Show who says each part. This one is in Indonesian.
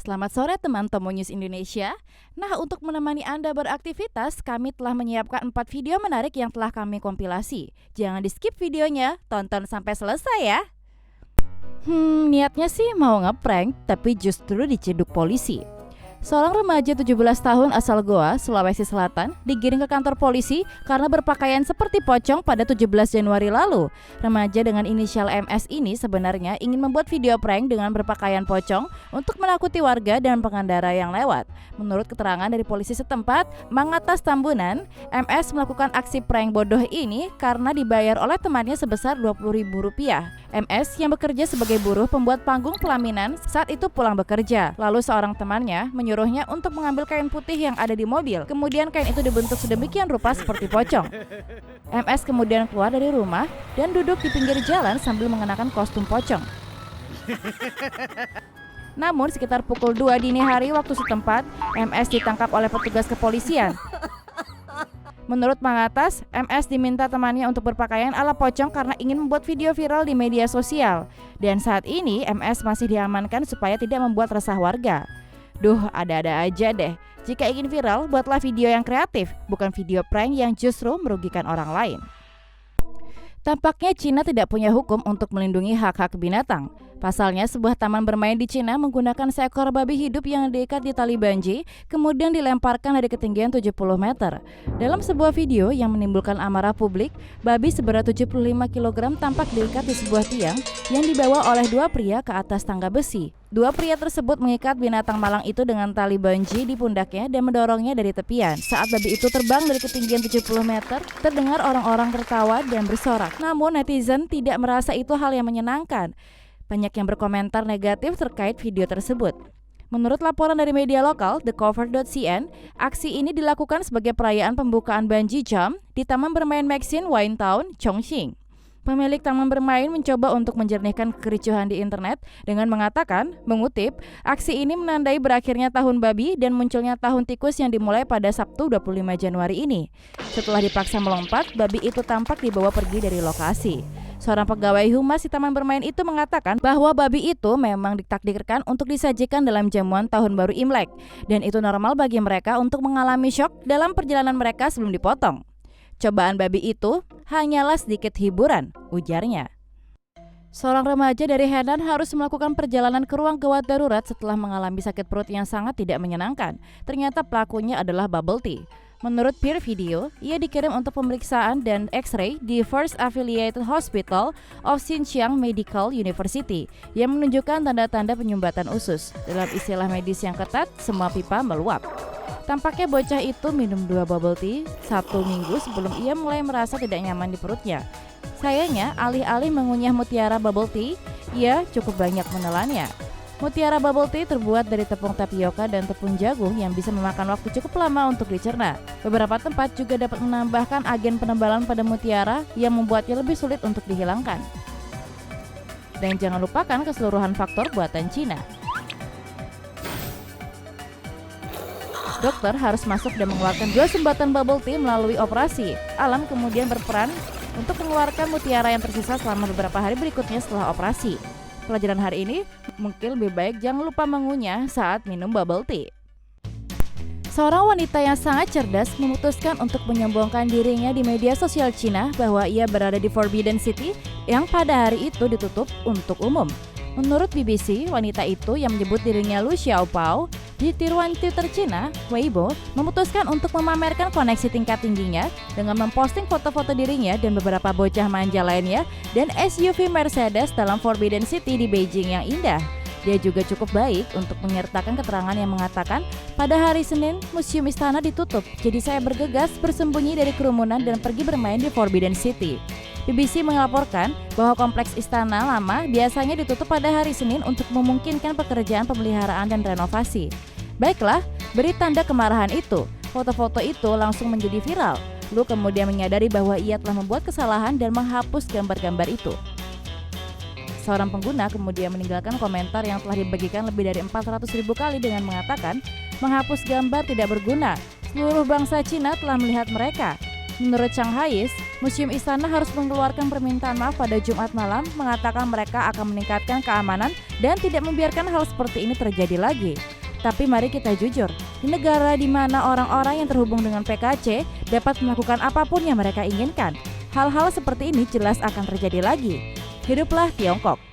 Speaker 1: Selamat sore teman Tomo News Indonesia. Nah, untuk menemani Anda beraktivitas, kami telah menyiapkan 4 video menarik yang telah kami kompilasi. Jangan di skip videonya, tonton sampai selesai ya. Niatnya sih mau ngeprank, tapi justru diciduk polisi. Seorang remaja 17 tahun asal Goa, Sulawesi Selatan, digiring ke kantor polisi karena berpakaian seperti pocong pada 17 Januari lalu. Remaja dengan inisial MS ini sebenarnya ingin membuat video prank dengan berpakaian pocong untuk menakuti warga dan pengendara yang lewat. Menurut keterangan dari polisi setempat, Mangatas Tambunan, MS melakukan aksi prank bodoh ini karena dibayar oleh temannya sebesar Rp20.000. MS yang bekerja sebagai buruh pembuat panggung pelaminan saat itu pulang bekerja. Lalu seorang temannya menyuruhnya untuk mengambil kain putih yang ada di mobil. Kemudian kain itu dibentuk sedemikian rupa seperti pocong. MS kemudian keluar dari rumah dan duduk di pinggir jalan sambil mengenakan kostum pocong. Namun sekitar pukul 2 dini hari waktu setempat, MS ditangkap oleh petugas kepolisian. Menurut Mangatas, MS diminta temannya untuk berpakaian ala pocong karena ingin membuat video viral di media sosial. Dan saat ini MS masih diamankan supaya tidak membuat resah warga. Duh, ada-ada aja deh. Jika ingin viral, buatlah video yang kreatif, bukan video prank yang justru merugikan orang lain. Tampaknya Cina tidak punya hukum untuk melindungi hak-hak binatang. Pasalnya, sebuah taman bermain di Cina menggunakan seekor babi hidup yang diikat di tali banji, kemudian dilemparkan dari ketinggian 70 meter. Dalam sebuah video yang menimbulkan amarah publik, babi seberat 75 kg tampak diikat di sebuah tiang yang dibawa oleh dua pria ke atas tangga besi. Dua pria tersebut mengikat binatang malang itu dengan tali banji di pundaknya dan mendorongnya dari tepian. Saat babi itu terbang dari ketinggian 70 meter, terdengar orang-orang tertawa dan bersorak. Namun netizen tidak merasa itu hal yang menyenangkan. Banyak yang berkomentar negatif terkait video tersebut. Menurut laporan dari media lokal, thecover.cn, aksi ini dilakukan sebagai perayaan pembukaan bungee jump di Taman Bermain Maxine Wine Town, Chongqing. Pemilik taman bermain mencoba untuk menjernihkan kericuhan di internet dengan mengatakan, mengutip, aksi ini menandai berakhirnya tahun babi dan munculnya tahun tikus yang dimulai pada Sabtu 25 Januari ini. Setelah dipaksa melompat, babi itu tampak dibawa pergi dari lokasi. Seorang pegawai humas di taman bermain itu mengatakan bahwa babi itu memang ditakdirkan untuk disajikan dalam jamuan tahun baru Imlek, dan itu normal bagi mereka untuk mengalami syok dalam perjalanan mereka sebelum dipotong. Cobaan babi itu hanyalah sedikit hiburan, ujarnya. Seorang remaja dari Henan harus melakukan perjalanan ke ruang gawat darurat setelah mengalami sakit perut yang sangat tidak menyenangkan. Ternyata pelakunya adalah bubble tea. Menurut peer video, ia dikirim untuk pemeriksaan dan X-ray di First Affiliated Hospital of Xinjiang Medical University yang menunjukkan tanda-tanda penyumbatan usus. Dalam istilah medis yang ketat, semua pipa meluap. Tampaknya bocah itu minum 2 bubble tea 1 minggu sebelum ia mulai merasa tidak nyaman di perutnya. Sayangnya, alih-alih mengunyah mutiara bubble tea, ia cukup banyak menelannya. Mutiara bubble tea terbuat dari tepung tapioka dan tepung jagung yang bisa memakan waktu cukup lama untuk dicerna. Beberapa tempat juga dapat menambahkan agen penebalan pada mutiara yang membuatnya lebih sulit untuk dihilangkan. Dan jangan lupakan keseluruhan faktor buatan Cina. Dokter harus masuk dan mengeluarkan 2 sumbatan bubble tea melalui operasi. Alam kemudian berperan untuk mengeluarkan mutiara yang tersisa selama beberapa hari berikutnya setelah operasi. Pelajaran hari ini, mungkin lebih baik jangan lupa mengunyah saat minum bubble tea. Seorang wanita yang sangat cerdas memutuskan untuk menyombongkan dirinya di media sosial Cina bahwa ia berada di Forbidden City yang pada hari itu ditutup untuk umum. Menurut BBC, wanita itu yang menyebut dirinya Lu Xiaopao di tiruan Twitter Cina, Weibo, memutuskan untuk memamerkan koneksi tingkat tingginya dengan memposting foto-foto dirinya dan beberapa bocah manja lainnya dan SUV Mercedes dalam Forbidden City di Beijing yang indah. Dia juga cukup baik untuk menyertakan keterangan yang mengatakan, pada hari Senin, Museum Istana ditutup, jadi saya bergegas bersembunyi dari kerumunan dan pergi bermain di Forbidden City. BBC melaporkan bahwa kompleks Istana Lama biasanya ditutup pada hari Senin untuk memungkinkan pekerjaan pemeliharaan dan renovasi. Baiklah, beri tanda kemarahan itu. Foto-foto itu langsung menjadi viral. Lu kemudian menyadari bahwa ia telah membuat kesalahan dan menghapus gambar-gambar itu. Seorang pengguna kemudian meninggalkan komentar yang telah dibagikan lebih dari 400.000 kali dengan mengatakan, menghapus gambar tidak berguna. Seluruh bangsa Cina telah melihat mereka. Menurut Shanghai, Museum Istana harus mengeluarkan permintaan maaf pada Jumat malam, mengatakan mereka akan meningkatkan keamanan dan tidak membiarkan hal seperti ini terjadi lagi. Tapi mari kita jujur, di negara di mana orang-orang yang terhubung dengan PKC dapat melakukan apapun yang mereka inginkan, hal-hal seperti ini jelas akan terjadi lagi. Hiduplah Tiongkok!